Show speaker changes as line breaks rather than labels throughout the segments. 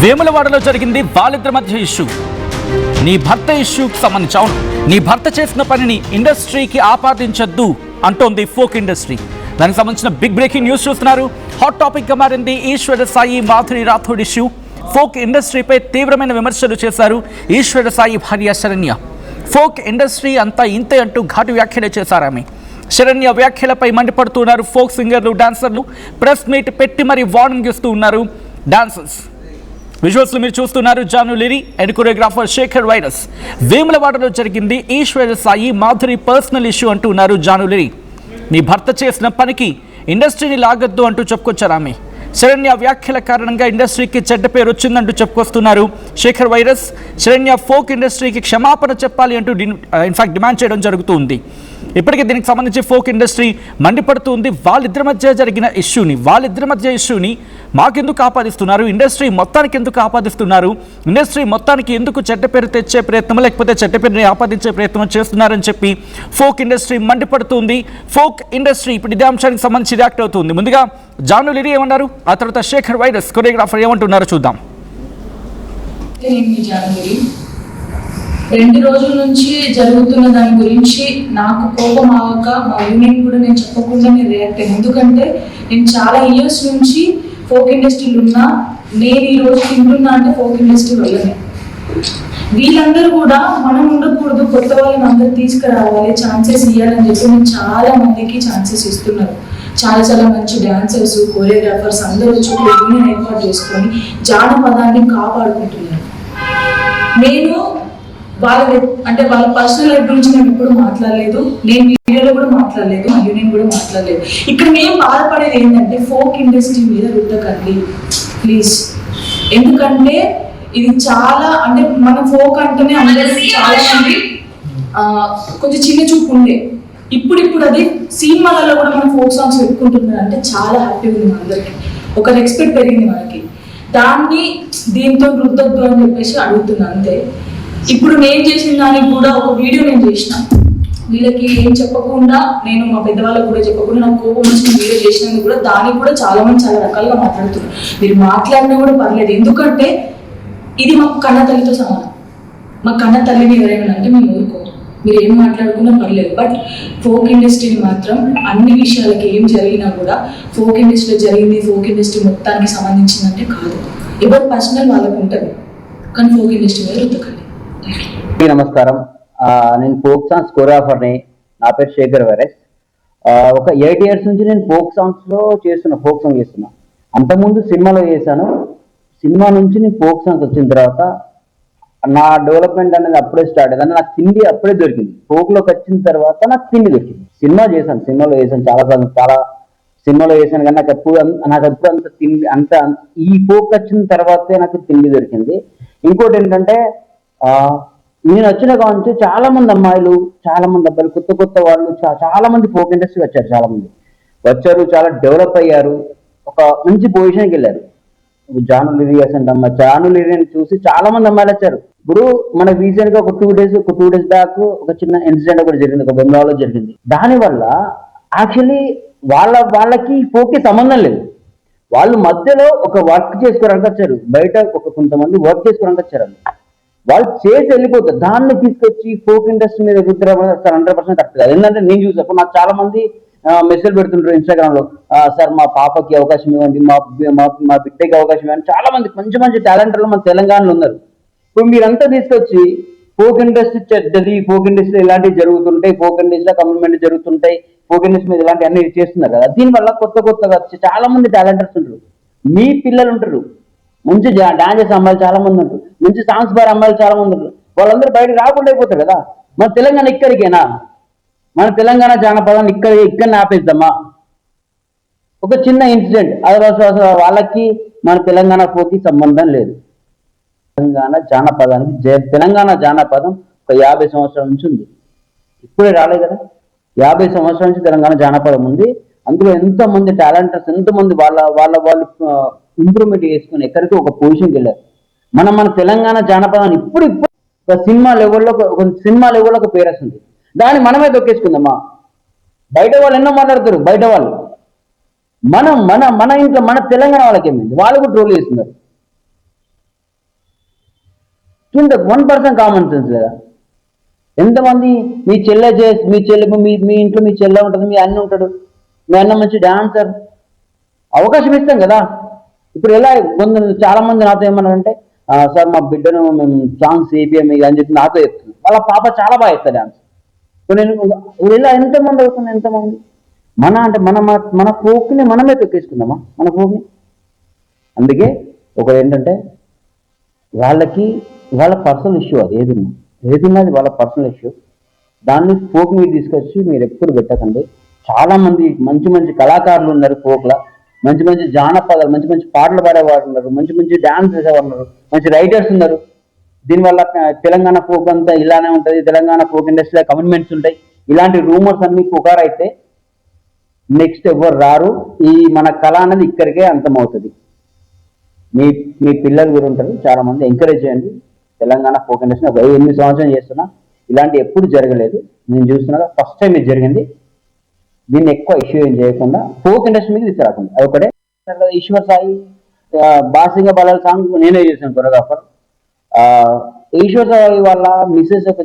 వేములవాడలో జరిగింది వాళ్ళిద్దరి మధ్య ఇష్యూ. నీ భర్త ఇష్యూకి సంబంధించి అవును, నీ భర్త చేసిన పనిని ఇండస్ట్రీకి ఆపాదించొద్దు అంటోంది ఫోక్ ఇండస్ట్రీ. దానికి సంబంధించిన బిగ్ బ్రేకింగ్ న్యూస్ చూస్తున్నారు. హాట్ టాపిక్ గా మారింది ఈశ్వర సాయి మాధురి రాథోడ్ ఇష్యూ. ఫోక్ ఇండస్ట్రీపై తీవ్రమైన విమర్శలు చేశారు ఈశ్వర సాయి భార్య శరణ్య. ఫోక్ ఇండస్ట్రీ అంతా ఇంతే అంటూ ఘాటు వ్యాఖ్యలు చేశారు ఆమె. శరణ్య వ్యాఖ్యలపై మండిపడుతున్నారు ఫోక్ సింగర్లు, డాన్సర్లు. ప్రెస్ మీట్ పెట్టి మరీ వార్నింగ్ ఇస్తూ ఉన్నారు డాన్సర్స్. విజువల్స్ మీరు చూస్తున్నారు. Janu Lyri and choreographer Shekhar virus. వేములవాడలో జరిగింది ఈశ్వర సాయి మాధురి పర్సనల్ ఇష్యూ అంటున్నారు జాను లిరి. నీ భర్త చేసిన పనికి ఇండస్ట్రీని లాగద్దు అంటూ చెప్పుకొచ్చారు ఆమె. శరణ్య వ్యాఖ్యల కారణంగా ఇండస్ట్రీకి చెడ్డ పేరు వచ్చిందంటూ చెప్పుకొస్తున్నారు శేఖర్ వైరస్. శరణ్య ఫోక్ ఇండస్ట్రీకి క్షమాపణ చెప్పాలి అంటూ ఇన్ఫాక్ట్ డిమాండ్ చేయడం జరుగుతుంది. ఇప్పటికే దీనికి సంబంధించి ఫోక్ ఇండస్ట్రీ మండిపడుతుంది. వాళ్ళిద్దరి మధ్య ఇష్యూని మాకెందుకు ఆపాదిస్తున్నారు, ఇండస్ట్రీ మొత్తానికి ఎందుకు ఆపాదిస్తున్నారు, ఇండస్ట్రీ మొత్తానికి ఎందుకు చెడ్డ పేరు తెచ్చే ప్రయత్నం లేకపోతే చెడ్డ పేరుని ఆపాదించే ప్రయత్నం చేస్తున్నారని చెప్పి ఫోక్ ఇండస్ట్రీ మండిపడుతుంది. ఫోక్ ఇండస్ట్రీ ఇప్పుడు ఇదే అంశానికి సంబంధించి రియాక్ట్ అవుతుంది. ముందుగా జాను లిరి ఏమన్నారు, ఆ తర్వాత శేఖర్ వైరస్ కొరియోగ్రాఫర్ ఏమంటున్నారో చూద్దాం.
2 రోజుల నుంచి జరుగుతున్న దాని గురించి నాకు కోపం ఆవక మా యూనియన్ కూడా నేను చెప్పకుండా నేను రియాక్ట్ అయ్యాను. ఎందుకంటే నేను చాలా ఇయర్స్ నుంచి ఫోక్ ఇండస్ట్రీలో ఉన్నా. నేను ఈ రోజు తింటున్నా అంటే ఫోక్ ఇండస్ట్రీ వల్లనే. వీళ్ళందరూ కూడా మనం ఉండకూడదు, కొత్త వాళ్ళని అందరూ తీసుకురావాలి, ఛాన్సెస్ ఇవ్వాలని చెప్పి నేను చాలా మందికి ఛాన్సెస్ ఇస్తున్నారు. చాలా మంచి డాన్సర్స్, కొరియోగ్రాఫర్స్ అందరూ వచ్చి యూనియన్ ఏర్పాటు చేసుకొని జానపదాన్ని కాపాడుకుంటున్నారు. నేను వాళ్ళ పర్సనల్ లైఫ్ గురించి నేను ఎప్పుడు మాట్లాడలేదు, నేను వీడియోలో కూడా మాట్లాడలేదు, మా యూనియన్ కూడా మాట్లాడలేదు. ఇక్కడ మేము బాధపడేది ఏంటంటే ఫోక్ ఇండస్ట్రీ మీద రుద్దకండి ప్లీజ్. ఎందుకంటే ఇది చాలా అంటే మన ఫోక్ అంటేనే అందరికీ చాలా మంది కొంచెం చిన్న చూపు ఉండే. ఇప్పుడు అది సినిమాలలో కూడా మన ఫోక్ సాంగ్స్ పెట్టుకుంటున్నారు అంటే చాలా హ్యాపీగా ఉంది. అందరికి ఒక రెస్పెక్ట్ పెరిగింది మనకి. దాన్ని దీంతో రుద్దొద్దు అని చెప్పేసి అడుగుతున్నా అంతే. ఇప్పుడు నేను చేసిన దానికి కూడా ఒక వీడియో నేను చేసిన, వీళ్ళకి ఏం చెప్పకుండా, నేను మా పెద్దవాళ్ళకి కూడా చెప్పకుండా నాకు కోపం వచ్చిన వీడియో చేసినందుకు కూడా దానికి కూడా చాలా మంది చాలా రకాలుగా మాట్లాడుతున్నారు. మీరు మాట్లాడినా కూడా పర్లేదు, ఎందుకంటే ఇది మాకు కన్న తల్లితో సమానం. మా కన్న తల్లిని ఎవరైనా అంటే మేము ఊరుకోము, మీరు ఏం మాట్లాడుకున్నా పర్లేదు. బట్ ఫోక్ ఇండస్ట్రీని మాత్రం అన్ని విషయాలకి ఏం జరిగినా కూడా ఫోక్ ఇండస్ట్రీలో జరిగింది ఫోక్ ఇండస్ట్రీ మొత్తానికి సంబంధించిందంటే కాదు. ఎవరు పర్సనల్ వాళ్ళకు ఉంటుంది, కానీ ఫోక్ ఇండస్ట్రీ మీద రుద్దకండి.
నమస్కారం, నేను ఫోక్ సాంగ్స్ కొరియోగ్రాఫర్ని. నా పేరు శేఖర్ వైరస్. ఒక 8 years నుంచి నేను ఫోక్ సాంగ్స్లో ఫోక్ సాంగ్ చేస్తున్నా. అంతకుముందు సినిమాలో చేశాను. సినిమా నుంచి నేను ఫోక్ సాంగ్స్ వచ్చిన తర్వాత నా డెవలప్మెంట్ అనేది అప్పుడే స్టార్ట్ అయ్యింది. నాకు తిండి అప్పుడే దొరికింది. ఫోక్లోకి వచ్చిన తర్వాత నాకు తిండి దొరికింది. సినిమాలో చేశాను చాలా సినిమాలో చేశాను, కానీ నాకు ఎప్పుడు అంత తిండి ఈ ఫోక్ వచ్చిన తర్వాతే నాకు తిండి దొరికింది. ఇంకోటి ఏంటంటే నేను వచ్చిన కావచ్చు చాలా మంది అమ్మాయిలు, చాలా మంది అబ్బాయిలు, కొత్త వాళ్ళు చాలా మంది ఫోక్ ఇండస్ట్రీ వచ్చారు. చాలా మంది వచ్చారు, చాలా డెవలప్ అయ్యారు, ఒక మంచి పొజిషన్కి వెళ్ళారు. జాను లిరి అమ్మ, జాను లిరిని చూసి చాలా మంది అమ్మాయిలు వచ్చారు. ఇప్పుడు మనకు రీసెంట్ గా ఒక టూ డేస్ బ్యాక్ ఒక చిన్న ఇన్సిడెంట్ ఒకటి జరిగింది, ఒక బెంగాల్లో జరిగింది. దానివల్ల యాక్చువల్లీ వాళ్ళకి ఫోక్కి సంబంధం లేదు. వాళ్ళు మధ్యలో ఒక వర్క్ చేసుకోవడానికి వచ్చారు, బయట కొంతమంది వర్క్ చేసుకోవడానికి వచ్చారు. వాళ్ళు చేసి వెళ్ళిపోతారు. దాన్ని తీసుకొచ్చి ఫోక్ ఇండస్ట్రీ మీద రుద్దడం 100% కరెక్ట్ కాదు. ఎందుకంటే నేను చూసాను, నాకు చాలా మంది మెసేజ్ పెడుతుంటారు ఇన్స్టాగ్రామ్ లో, సార్ మా పాపకి అవకాశం ఇవ్వండి, మా బిడ్డకి అవకాశం ఇవ్వండి. చాలా మంది మంచి టాలెంటర్లు మన తెలంగాణలో ఉన్నారు. ఇప్పుడు మీరంతా తీసుకొచ్చి ఫోక్ ఇండస్ట్రీ చెడ్డది, ఫోక్ ఇండస్ట్రీ ఇలాంటివి జరుగుతుంటాయి, ఫోక్ ఇండస్ట్రీలో కమిట్మెంట్ జరుగుతుంటాయి, ఫోక్ ఇండస్ట్రీ మీద ఇలాంటి అన్ని చేస్తున్నారు కదా. దీనివల్ల కొత్తగా వచ్చి చాలా మంది టాలెంటర్స్ ఉంటారు, మీ పిల్లలు ఉంటారు, మంచి డాన్స్ చేసే అమ్మాయిలు చాలా మంది ఉంటారు, మంచి సాంగ్స్ బార్ అమ్మాయిలు చాలా మంది ఉంటారు. వాళ్ళందరూ బయటకు రాకుండా అయిపోతారు కదా. మన తెలంగాణ ఇక్కడికేనా? మన తెలంగాణ జానపదాన్ని ఇక్కడ ఆపేద్దామా? ఒక చిన్న ఇన్సిడెంట్, అది వాళ్ళకి మన తెలంగాణ ఫోక్కి సంబంధం లేదు. తెలంగాణ జానపదం ఒక 50 సంవత్సరాల నుంచి ఉంది, ఇప్పుడే రాలేదు కదా. 50 సంవత్సరాల నుంచి తెలంగాణ జానపదం ఉంది. అందులో ఎంతోమంది టాలెంటర్స్, ఎంతోమంది వాళ్ళు ఇంప్రూవ్మెంట్ చేసుకుని ఎక్కడికి ఒక పొజిషన్కి వెళ్ళారు. మన తెలంగాణ జానపదాన్ని ఇప్పుడు ఒక సినిమా లెవెల్లో ఒక పేరు వస్తుంది. దాన్ని మనమే దొక్కేసుకుందామా? బయట వాళ్ళు ఎన్నో మాట్లాడతారు, బయట వాళ్ళు. మన ఇంట్లో మన తెలంగాణ వాళ్ళకి ఏమైంది, వాళ్ళు కూడా ట్రోల్ చేస్తున్నారు. కింద 1% కామన్ సెన్స్ లేదా? ఎంతమంది మీ చెల్లె మీ ఇంట్లో మీ చెల్లె ఉంటుంది, మీ అన్న ఉంటాడు, మీ అన్న మంచి డాన్సర్, అవకాశం ఇస్తాం కదా. ఇప్పుడు ఎలా చాలా మంది నాతో ఏమన్నారంటే, సార్ మా బిడ్డను మేము సాంగ్స్ వేపియం అని చెప్పి నాతో చెప్తున్నాను. వాళ్ళ పాప చాలా బాగా ఇస్తారు డాన్స్. నేను ఇలా ఎంతమంది అవుతుంది, ఎంతమంది మన ఫోక్ని మనమే తొక్కేసుకుందామా, మన ఫోక్ని. అందుకే ఒకటి ఏంటంటే వాళ్ళ పర్సనల్ ఇష్యూ, అది ఏదున్నా అది వాళ్ళ పర్సనల్ ఇష్యూ. దాన్ని ఫోక్ మీద తీసుకొచ్చి మీరు ఎప్పుడు పెట్టకండి. చాలా మంది మంచి మంచి కళాకారులు ఉన్నారు ఫోక్లో, మంచి మంచి జానపదాలు, మంచి మంచి పాటలు పాడేవారు ఉన్నారు, మంచి మంచి డాన్స్ చేసేవారు ఉన్నారు, మంచి రైటర్స్ ఉన్నారు. దీనివల్ల తెలంగాణ ఫోక్ అంతా ఇలానే ఉంటుంది, తెలంగాణ ఫోక్ ఇండస్ట్రీలో కమిట్మెంట్స్ ఉంటాయి, ఇలాంటి రూమర్స్ అన్ని పుకారైతే నెక్స్ట్ ఎవరు రారు. మన కళ అనేది ఇక్కడికే అంతమవుతుంది. మీ పిల్లలు కూడా ఉంటారు, చాలా మంది ఎంకరేజ్ చేయండి. తెలంగాణ ఫోక్ ఇండస్ట్రీ 8 సంవత్సరాలు చేస్తున్నా, ఇలాంటి ఎప్పుడు జరగలేదు. నేను చూస్తున్నా ఫస్ట్ టైం ఇది జరిగింది. దీన్ని ఎక్కువ ఇష్యూ ఏం చేయకుండా ఫోక్ ఇండస్ట్రీ మీద తీసుకురాకుండా, అది ఒకటే. ఈశ్వర్ సాయి బాసింగ బలాల సాంగ్ నేనే చేశాను కొరియోగ్రాఫర్. ఈశ్వర్ సాయి వాళ్ళ మిస్సెస్ ఒక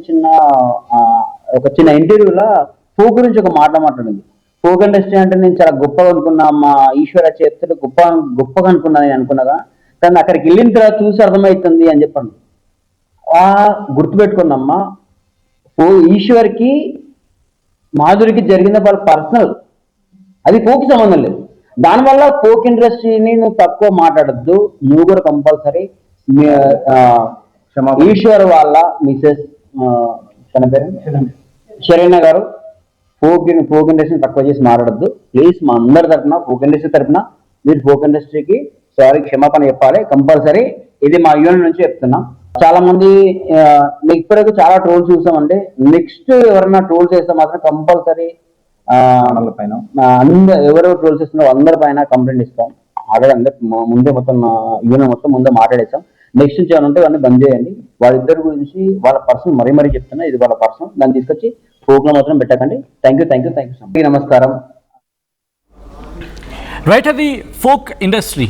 చిన్న ఇంటర్వ్యూలో ఫోక్ గురించి ఒక మాట్లాడింది. ఫోక్ ఇండస్ట్రీ అంటే నేను చాలా గొప్పగా అనుకున్నా, మా ఈశ్వర చేతులు గొప్పగా అనుకున్నా నేను అనుకున్నాగా, కానీ అక్కడికి వెళ్ళిన తర్వాత చూసి అర్థమవుతుంది అని చెప్పాను. గుర్తుపెట్టుకున్నమ్మా, ఈశ్వర్కి మాధురికి జరిగిన వాళ్ళ పర్సనల్, అది ఫోక్ సంబంధం లేదు. దానివల్ల ఫోక్ ఇండస్ట్రీని నువ్వు తక్కువ మాట్లాడద్దు. నువ్వు కూడా కంపల్సరీ ఈశ్వర్ వాళ్ళ మిసెస్ తన పేరు శరణ్య గారు ఫోక్ ఇండస్ట్రీని తక్కువ చేసి మాట్లాడద్దు ప్లీజ్. మా అందరి తరఫున, ఫోక్ ఇండస్ట్రీ తరఫున మీరు ఫోక్ ఇండస్ట్రీకి సారీ, క్షమాపణ చెప్పాలి కంపల్సరీ. ఇది మా యూనియన్ నుంచి చెప్తున్నాం. చాలా మంది ఇప్పటివరకు చాలా ట్రోల్స్ చూసామండి. నెక్స్ట్ ఎవరైనా ట్రోల్స్ చేస్తే మాత్రం కంపల్సరీ ఎవరెవరు ట్రోల్స్ చేస్తున్నారో అందరి పైన కంప్లైంట్ ఇస్తాం. ఆల్రెడీ ముందే మొత్తం యూనియన్ మొత్తం ముందే మాట్లాడేస్తాం. నెక్స్ట్ నుంచి ఏమైనా ఉంటే అన్నీ బంద్ చేయండి. వాళ్ళిద్దరి గురించి వాళ్ళ పర్సన్ మరీ చెప్తున్నా, ఇది వాళ్ళ పర్సన్, దాన్ని తీసుకొచ్చి ఫోక్లో మాత్రం పెట్టకండి. Thank you so much. నమస్కారం.
రైట్, అది ఫోక్ ఇండస్ట్రీ,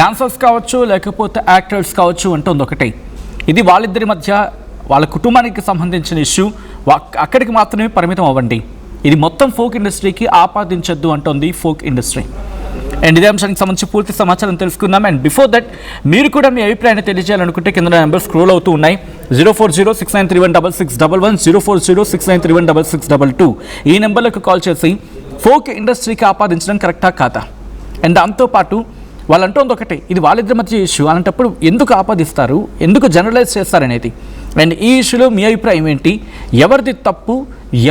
డాన్సర్స్ కావచ్చు లేకపోతే యాక్టర్స్ కావచ్చు అంటుంది ఒకటే. ఇది వాళ్ళిద్దరి మధ్య వాళ్ళ కుటుంబానికి సంబంధించిన ఇష్యూ, అక్కడికి మాత్రమే పరిమితం అవ్వండి. ఇది మొత్తం ఫోక్ ఇండస్ట్రీకి ఆపాదించొద్దు అంటుంది ఫోక్ ఇండస్ట్రీ. అండ్ ఇదే అంశానికి సంబంధించి పూర్తి సమాచారం తెలుసుకుందాం. అండ్ బిఫోర్ దట్ మీరు కూడా మీ అభిప్రాయాన్ని తెలియజేయాలనుకుంటే కింద నెంబర్ స్క్రోల్ అవుతూ ఉన్నాయి. 04069316611, 04069316622 ఈ నెంబర్లకు కాల్ చేసి ఫోక్ ఇండస్ట్రీకి ఆపాదించడం కరెక్టా కాదా, అండ్ దాంతోపాటు వాళ్ళు అంటుంది ఒకటే, ఇది వాళ్ళిద్దరి మధ్య ఇష్యూ, అలాంటప్పుడు ఎందుకు ఆపాదిస్తారు, ఎందుకు జనరలైజ్ చేస్తారనేది. అండ్ ఈ ఇష్యూలో మీ అభిప్రాయం ఏంటి, ఎవరిది తప్పు,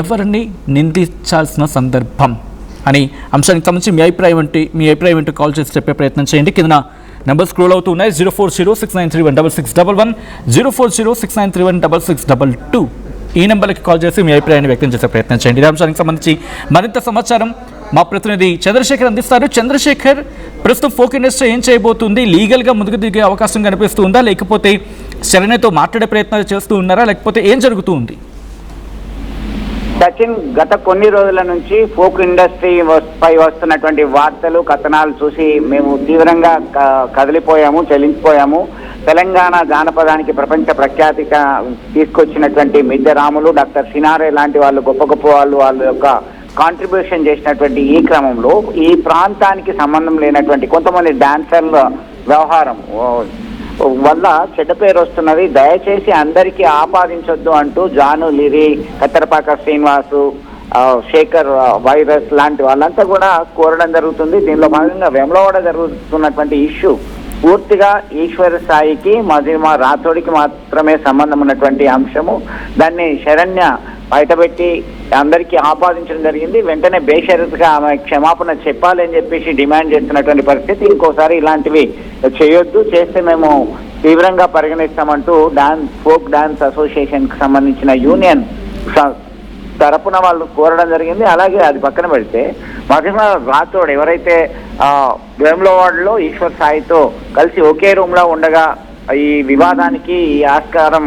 ఎవరిని నిందించాల్సిన సందర్భం అని అంశానికి సంబంధించి మీ అభిప్రాయం ఏంటో కాల్ చేసి చెప్పే ప్రయత్నం చేయండి. కింద నెంబర్ స్క్రోల్ అవుతూ ఉన్నాయి. 04069316611, 04069316622 ఈ నెంబర్కి కాల్ చేసి మీ అభిప్రాయాన్ని వ్యక్తం చేసే ప్రయత్నం చేయండి. ఈ అంశానికి సంబంధించి మరింత సమాచారం మా ప్రతినిధి చంద్రశేఖర్ అందిస్తారు. చంద్రశేఖర్, ప్రస్తుతం ఫోక్ ఇండస్ట్రీ ఏం చేయబోతుంది, లీగల్గా ముందుకు దిగే అవకాశం కనిపిస్తూ ఉందా, లేకపోతే శరణ్యతో మాట్లాడే ప్రయత్నాలు చేస్తూ ఉన్నారా, లేకపోతే ఏం జరుగుతూ ఉంది?
సచిన్, గత కొన్ని రోజుల నుంచి ఫోక్ ఇండస్ట్రీ పై వస్తున్నటువంటి వార్తలు, కథనాలు చూసి మేము తీవ్రంగా కదిలిపోయాము, చలించిపోయాము. తెలంగాణ జానపదానికి ప్రపంచ ప్రఖ్యాతి తీసుకొచ్చినటువంటి మిద్దె రాములు, డాక్టర్ సినారే లాంటి వాళ్ళు గొప్ప గొప్ప వాళ్ళ యొక్క కాంట్రిబ్యూషన్ చేసినటువంటి ఈ క్రమంలో ఈ ప్రాంతానికి సంబంధం లేనటువంటి కొంతమంది డాన్సర్ల వ్యవహారం వల్ల చెడ్డ పేరు వస్తున్నది. దయచేసి అందరికీ ఆపాదించొద్దు అంటూ జాను లిరి, కత్తెరపాక శ్రీనివాసు, శేఖర్ వైరస్ లాంటి వాళ్ళంతా కూడా కోరడం జరుగుతుంది. దీనిలో భాగంగా వేములవాడ జరుగుతున్నటువంటి ఇష్యూ పూర్తిగా ఈశ్వర సాయికి, మజిమా రాథోడికి మాత్రమే సంబంధం ఉన్నటువంటి అంశము. దాన్ని శరణ్య బయటపెట్టి అందరికీ ఆపాదించడం జరిగింది. వెంటనే బేషరతుగా ఆమె క్షమాపణ చెప్పాలని చెప్పేసి డిమాండ్ చేస్తున్నటువంటి పరిస్థితి. ఇంకోసారి ఇలాంటివి చేయొద్దు, చేస్తే మేము తీవ్రంగా పరిగణిస్తామంటూ ఫోక్ డాన్స్ అసోసియేషన్కి సంబంధించిన యూనియన్ తరపున వాళ్ళు కోరడం జరిగింది. అలాగే అది పక్కన పెడితే మహిమా రాథోడ్ ఎవరైతే వేములవాడలో ఈశ్వర్ సాయితో కలిసి ఒకే రూమ్లో ఉండగా ఈ వివాదానికి ఈ ఆస్కారం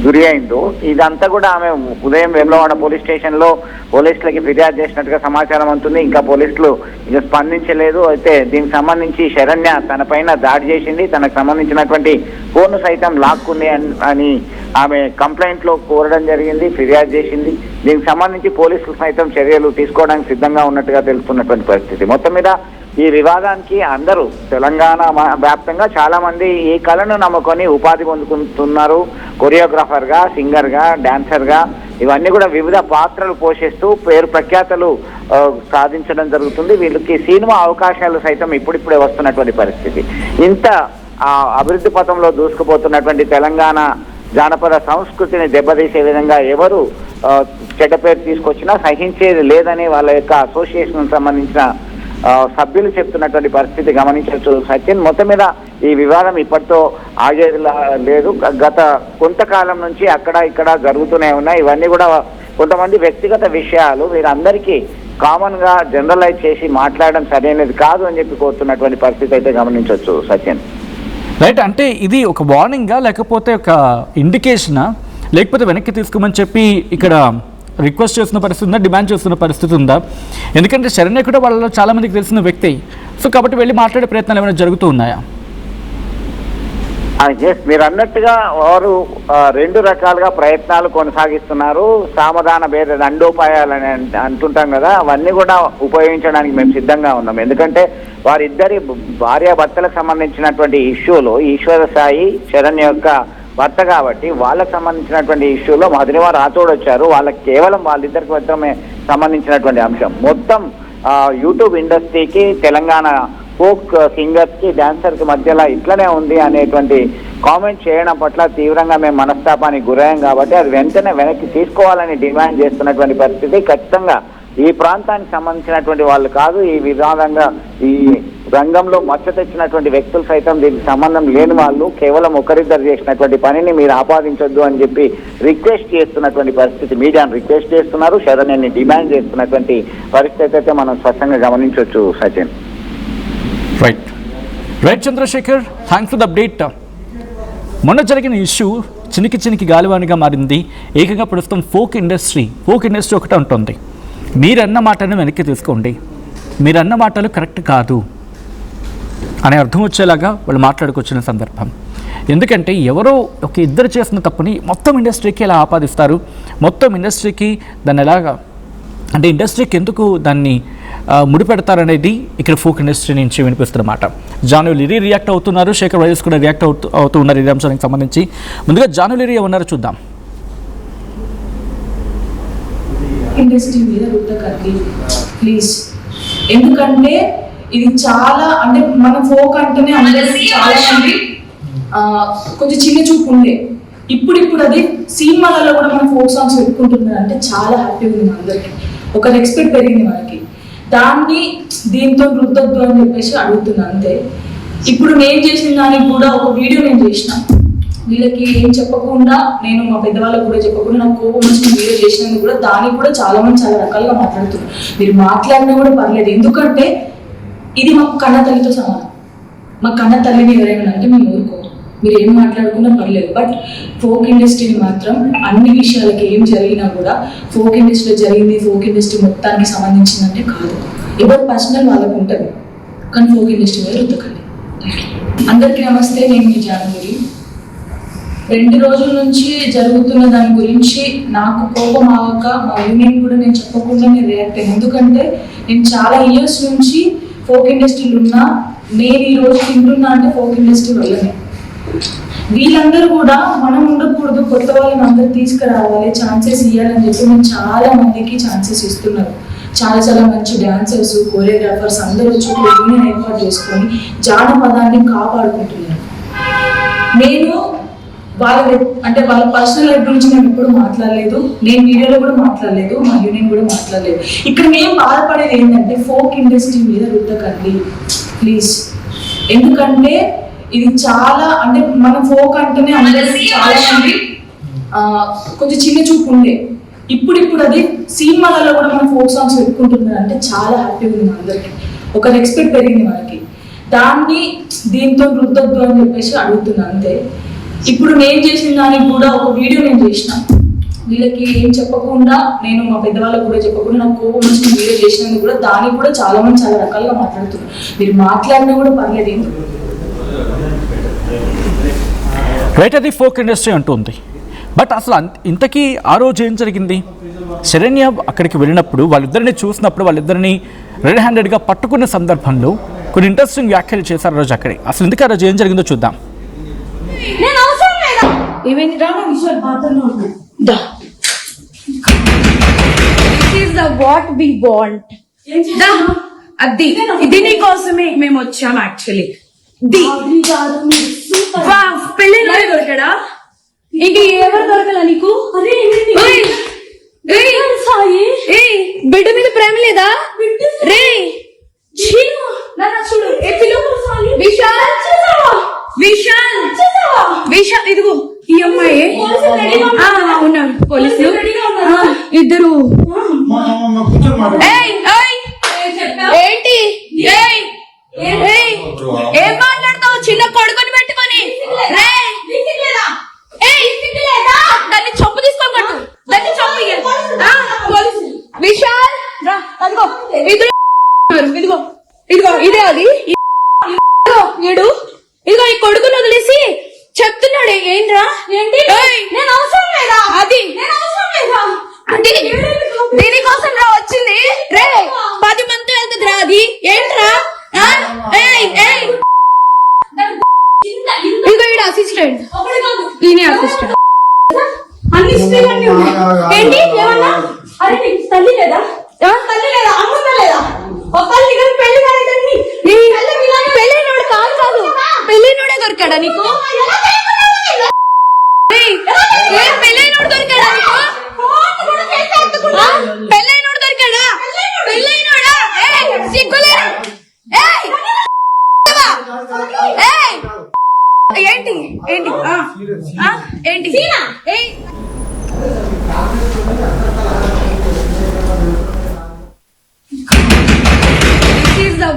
గురి అయిందో, ఇదంతా కూడా ఆమె ఉదయం వేములవాడ పోలీస్ స్టేషన్లో పోలీసులకి ఫిర్యాదు చేసినట్టుగా సమాచారం ఉంటుంది. ఇంకా పోలీసులు ఇక స్పందించలేదు. అయితే దీనికి సంబంధించి శరణ్య తన పైన దాడి చేసింది, తనకు సంబంధించినటువంటి ఫోన్ సైతం లాక్కుంది అని ఆమె కంప్లైంట్లో కోరడం జరిగింది, ఫిర్యాదు చేసింది. దీనికి సంబంధించి పోలీసులు సైతం చర్యలు తీసుకోవడానికి సిద్ధంగా ఉన్నట్టుగా తెలుస్తున్నటువంటి పరిస్థితి. మొత్తం మీద ఈ వివాదానికి అందరూ తెలంగాణ వ్యాప్తంగా చాలా మంది ఈ కళను నమ్ముకొని ఉపాధి పొందుకుంటున్నారు. కొరియోగ్రాఫర్గా, సింగర్గా, డాన్సర్గా ఇవన్నీ కూడా వివిధ పాత్రలు పోషిస్తూ పేరు ప్రఖ్యాతలు సాధించడం జరుగుతుంది. వీళ్ళకి సినిమా అవకాశాలు సైతం ఇప్పుడిప్పుడే వస్తున్నటువంటి పరిస్థితి. ఇంత అభివృద్ధి పథంలో దూసుకుపోతున్నటువంటి తెలంగాణ జానపద సంస్కృతిని దెబ్బతీసే విధంగా ఎవరు చెడ్డ పేరు తీసుకొచ్చినా సహించేది లేదని వాళ్ళ యొక్క అసోసియేషన్ సంబంధించిన సభ్యులు చెప్తున్నటువంటి పరిస్థితి గమనించవచ్చు సచిన్. మొత్తం మీద ఈ వివాదం ఇప్పటితో ఆగేది లేదు. గత కొంతకాలం నుంచి అక్కడ ఇక్కడ జరుగుతూనే ఉన్నాయి. ఇవన్నీ కూడా కొంతమంది వ్యక్తిగత విషయాలు, వీరందరికీ కామన్ గా జనరలైజ్ చేసి మాట్లాడడం సరైనది కాదు అని చెప్పి కోరుతున్నటువంటి పరిస్థితి అయితే గమనించవచ్చు సచిన్.
రైట్, అంటే ఇది ఒక వార్నింగా, లేకపోతే ఒక ఇండికేషనా, లేకపోతే వెనక్కి తీసుకోమని చెప్పి ఇక్కడ రిక్వెస్ట్ చేస్తున్న పరిస్థితి ఉందా, డిమాండ్ చేస్తున్న పరిస్థితి ఉందా? ఎందుకంటే శరణ్య కూడా వాళ్ళలో చాలా మందికి తెలిసిన వ్యక్తి, సో కాబట్టి వెళ్ళి మాట్లాడే ప్రయత్నాలు ఏమైనా జరుగుతూ ఉన్నాయా?
మీరు అన్నట్టుగా వారు రెండు రకాలుగా ప్రయత్నాలు కొనసాగిస్తున్నారు. సామధాన భేద దండోపాయాలని అంటుంటాం కదా, అవన్నీ కూడా ఉపయోగించడానికి మేము సిద్ధంగా ఉన్నాం. ఎందుకంటే వారిద్దరి భార్యాభర్తలకు సంబంధించినటువంటి ఇష్యూలో ఈశ్వర సాయి శరణ్య యొక్క భర్త కాబట్టి వాళ్ళకు సంబంధించినటువంటి ఇష్యూలో మధునివారు రాతోడు వచ్చారు. వాళ్ళకి కేవలం వాళ్ళిద్దరికి మాత్రమే సంబంధించినటువంటి అంశం. మొత్తం యూట్యూబ్ ఇండస్ట్రీకి, తెలంగాణ ఫోక్ సింగర్స్ కి, డాన్సర్ కి మధ్యలో ఇట్లనే ఉంది అనేటువంటి కామెంట్ చేయడం పట్ల తీవ్రంగా మేము మనస్తాపానికి గురయ్యాం కాబట్టి అది వెంటనే వెనక్కి తీసుకోవాలని డిమాండ్ చేస్తున్నటువంటి పరిస్థితి. ఖచ్చితంగా ఈ ప్రాంతానికి సంబంధించినటువంటి వాళ్ళు కాదు, ఈ విధానంగా ఈ రంగంలో మచ్చ తెచ్చినటువంటి వ్యక్తులు సైతం దీనికి సంబంధం లేని వాళ్ళు, కేవలం ఒకరిద్దరు చేసినటువంటి పనిని మీరు ఆపాదించొద్దు అని చెప్పి రిక్వెస్ట్ చేస్తున్నటువంటి పరిస్థితి. మీడియాను రిక్వెస్ట్ చేస్తున్నారు, శరణ్యని డిమాండ్ చేస్తున్నటువంటి పరిస్థితి అయితే మనం స్పష్టంగా గమనించవచ్చు Sachin.
Right Chandrashekhar, thanks for the update. మొన్న జరిగిన ఇష్యూ చినికి గాలివానిగా మారింది. ఏకంగా ప్రస్తుతం ఫోక్ ఇండస్ట్రీ ఒకటే ఉంటుంది. మీరన్న మాటను వెనక్కి తీసుకోండి, మీరన్న మాటలు కరెక్ట్ కాదు అనే అర్థం వచ్చేలాగా వాళ్ళు మాట్లాడుకొచ్చిన సందర్భం. ఎందుకంటే ఎవరో ఒక ఇద్దరు చేసిన తప్పుని మొత్తం ఇండస్ట్రీకి ఎలా ఆపాదిస్తారు, మొత్తం ఇండస్ట్రీకి దాన్ని ఎలాగా, అంటే ఇండస్ట్రీకి ఎందుకు దాన్ని ముడిపెడతారనేది ఇక్కడ ఫోక్ ఇండస్ట్రీ నుంచి వినిపిస్తున్నమాట. జాను లిరి రియాక్ట్ అవుతున్నారు, శేఖర్ వైఎస్ కూడా రియాక్ట్ అవుతూ ఉన్నారు ఈ అంశానికి సంబంధించి. ముందుగా జాను లిరి ఏమన్నారో చూద్దాం.
ఇండస్ట్రీ మీద రుద్దకండి ప్లీజ్, ఎందుకంటే ఇది చాలా, అంటే మన ఫోక్ అంటేనే అందరికీ చాలా మంది కొంచెం చిన్న చూపు ఉండే. ఇప్పుడు అది సినిమాలలో కూడా మన ఫోక్ సాంగ్స్ పెట్టుకుంటున్నారు అంటే చాలా హ్యాపీగా ఉంది అందరికి, ఒక రెస్పెక్ట్ పెరిగింది మనకి. దాన్ని దీంతో రుద్దొద్దు అని చెప్పేసి అడుగుతున్నాను అంతే. ఇప్పుడు నేను చేసిన దానికి కూడా ఒక వీడియో నేను చేసిన, వీళ్ళకి ఏం చెప్పకుండా, నేను మా పెద్దవాళ్ళకి కూడా చెప్పకుండా నాకు కోపం వచ్చిన వీడియో చేసినందుకు కూడా దానికి కూడా చాలా మంది చాలా రకాలుగా మాట్లాడుతున్నారు. మీరు మాట్లాడినా కూడా పర్లేదు, ఎందుకంటే ఇది మాకు కన్న తల్లితో సమానం. మా కన్న తల్లిని ఎవరైనా అంటే మేము ఊరుకోము, మీరు ఏం మాట్లాడుకున్నా పర్లేదు. బట్ ఫోక్ ఇండస్ట్రీని మాత్రం అన్ని విషయాలకి ఏం జరిగినా కూడా ఫోక్ ఇండస్ట్రీలో జరిగింది ఫోక్ ఇండస్ట్రీ మొత్తానికి సంబంధించిందంటే కాదు. ఎవరు పర్సనల్ వాళ్ళకు ఉంటుంది, కానీ ఫోక్ ఇండస్ట్రీ మీద రుద్దకండి. అందరికీ నమస్తే, నేను మీ జానగిరి. 2 రోజుల నుంచి జరుగుతున్న దాని గురించి నాకు కోపం ఆగక మా యూనియన్ కూడా నేను చెప్పకుండా నేను రియాక్ట్ అయ్యాను. ఎందుకంటే నేను చాలా ఇయర్స్ నుంచి ఫోక్ ఇండస్ట్రీలో ఉన్నా, నేను ఈ రోజు తింటున్నా అంటే ఫోక్ ఇండస్ట్రీ వల్లనే. వీళ్ళందరూ కూడా మనం ఉండకూడదు, కొత్త వాళ్ళని అందరూ తీసుకురావాలి, ఛాన్సెస్ ఇవ్వాలని చెప్పి మేము చాలా మందికి ఛాన్సెస్ ఇస్తున్నారు. చాలా మంచి డాన్సర్స్, కోరియోగ్రాఫర్స్ అందరూ వచ్చి యూనియన్ ఏర్పాటు చేసుకొని జానపదాన్ని కాపాడుకుంటున్నారు. నేను వాళ్ళ పర్సనల్ లైఫ్ గురించి నేను ఎప్పుడు మాట్లాడలేదు, నేను వీడియోలో కూడా మాట్లాడలేదు, మా యూనియన్ కూడా మాట్లాడలేదు. ఇక్కడ మేము బాధపడేది ఏంటంటే ఫోక్ ఇండస్ట్రీ మీద రుద్దకండి ప్లీజ్, ఎందుకంటే ఇది చాలా, అంటే మన ఫోక్ అంటేనే అందరికీ చాలా మంది కొంచెం చిన్న చూపు ఉండే. ఇప్పుడు అది సినిమాలలో కూడా మన ఫోక్ సాంగ్స్ పెట్టుకుంటున్నారు అంటే చాలా హ్యాపీగా ఉంది అందరికి, ఒక రెస్పెక్ట్ పెరిగింది మనకి. దాన్ని దీంతో రుద్దొద్దు అని చెప్పేసి అడుగుతున్నాను అంతే. ఇప్పుడు నేను చేసిన దానికి కూడా ఒక వీడియో నేను చేసిన, వీళ్ళకి ఏం చెప్పకుండా, నేను మా పెద్దవాళ్ళకి కూడా చెప్పకుండా నాకు కోపం వచ్చిన వీడియో చేసినందుకు కూడా దానికి కూడా చాలా మంది చాలా రకాలుగా మాట్లాడుతున్నారు. మీరు మాట్లాడినా కూడా పర్లేదు ఎందుకు.
రైట్, అది ఫోక్ ఇండస్ట్రీ అంటుంది. బట్ అసలు ఇంతకీ ఆ రోజు ఏం జరిగింది? శరణ్య అక్కడికి వెళ్ళినప్పుడు వాళ్ళిద్దరిని చూసినప్పుడు వాళ్ళిద్దరిని రెడ్ హ్యాండెడ్గా పట్టుకున్న సందర్భంలో కొన్ని ఇంట్రెస్టింగ్ వ్యాఖ్యలు చేశారు ఆ రోజు అక్కడే. అసలు ఎందుకు ఆ రోజు ఏం జరిగిందో చూద్దాం.
దీని కోసమే మేము వచ్చాం యాక్చువల్లీ. పెళ్లి దొరకడా? ఇంక ఎవరు దొరకలా నీకు? బిడ్డ మీద ప్రేమ లేదా? రే చూడు, విశాల్ విశాల్ విశాల్, ఇదిగో ఈ అమ్మాయి ఉన్నారు పోలీసులు ఇద్దరు. ఏంటి ఏం మాట్లాడతావు? చిన్న కొడుకుని పెట్టుకొని దాన్ని చొప్పు తీసుకోకూడదు, దాన్ని చొప్పు. విశాల్ అదిగో ఇదిగో ఇదిగో ఇదిగో ఇదే అది ఏడు. ఇదిగో ఈ కొడుకుని వదిలేసి చెప్తున్నాడు. ఏంట్రా? ఏంటి? నేను అవసరం లేదా? అది దీనికోసం రా వచ్చింది. రే 10 మంది వెళ్తుంది రా. అది ఏంట్రా? ఇదిగో ఈడ అసిస్టెంట్, ఈయన అసిస్టెంట్. అన్ని ఏంటి ఏమన్నా? అరే నీకు తల్లి లేదా? తల్లి లేదా? అమ్మ లేదా? పెళ్ళైనోడు కాదు, పెళ్ళైనోడే దొరికాడా నీకు? పెళ్ళైనోడు దొరికాడా నీకు? పెళ్ళైనోడు దొరికాడా? పెళ్ళైనోడా? సిగ్గులే. ఏంటి ఏంటి ఏంటి?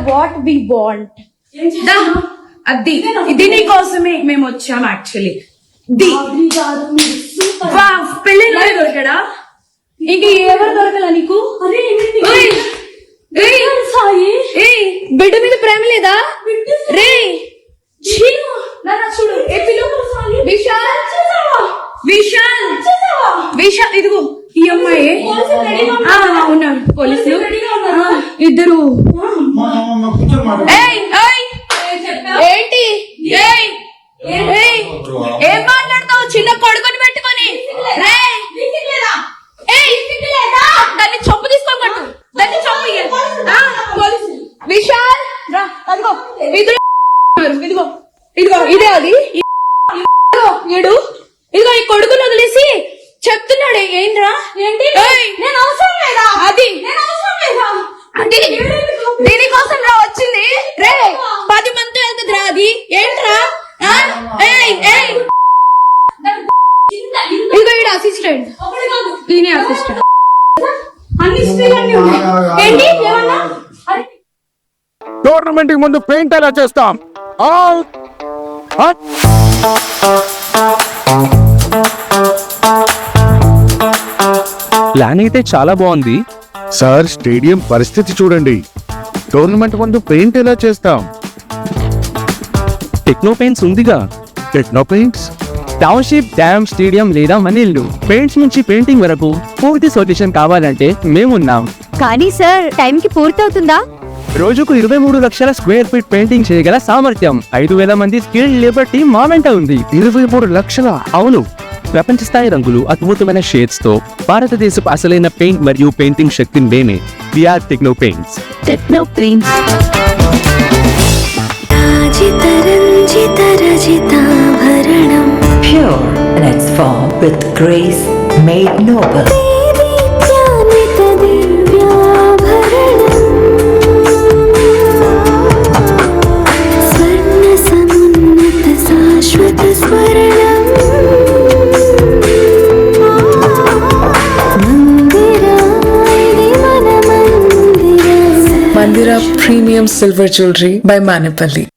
What we want. దీని కోసమే మేము వచ్చాం యాక్చువల్లీ. పెళ్లి దొరకడా? ఇంక ఎవరు దొరకలా నీకు? బిడ్డ మీద ప్రేమ లేదా? రే చూడు, విశాల్ విశాల్ విశాల్, ఇదిగో ఈ అమ్మాయి ఉన్నారు పోలీసులు ఇద్దరు. ఏంటి ఏం మాట్లాడతావు? చిన్న కొడుకుని పెట్టుకొని దాన్ని చొప్పు తీసుకోకూడదు, దాన్ని చొప్పు. విశాల్ అదిగో ఇదిగో ఇదిగో ఇదే అది ఏడు. ఇదిగో ఈ కొడుకుని వదిలేసి చెప్తున్నాడు. ఏంట్రా? ఏంటి? నేను అవసరం లేదా? అది దీనికోసం రా వచ్చింది. రే 10 మంది వెళ్తుంది రా. అది ఏంట్రా? ఇదిగో ఈడ అసిస్టెంట్, ఈయన అసిస్టెంట్. అన్ని ఏంటి ఏమన్నా?
టోర్నమెంట్ కి ముందు పెయింట్ ఎలా చేస్తాం?
ప్లాన్ అయితే చాలా బాగుంది
సార్. స్టేడియం పరిస్థితి చూడండి. టోర్నమెంట్ ముందు పెయింట్ ఎలా చేస్తాం?
టెక్నో పెయింట్స్ ఉందిగా.
Techno paints,
township, dam, stadium లేదా మనీళ్లు, పెయింట్స్ నుంచి పెయింటింగ్ వరకు పూర్తి సొల్యూషన్ కావాలంటే మేమున్నాం.
కానీ సార్ టైంకి పూర్తవుతుందా?
రోజుకు 23 లక్షల స్క్వేర్ ఫీట్ పెయింటింగ్ చేయగల సామర్థ్యం, 5,000 మంది స్కిల్డ్ లేబర్ టీం మా వెంట ఉంది.
23 లక్షల?
అవును. ప్రపంచ స్థాయి రంగులు, అద్భుతమైన షేడ్స్ తో భారతదేశపు అసలైన పెయింట్ మరియు పెయింటింగ్ శక్తిని నేనే. We are techno paints.
Techno paints.
Pure in its form with grace made noble.
Mandira Premium Silver Jewelry by Manipali.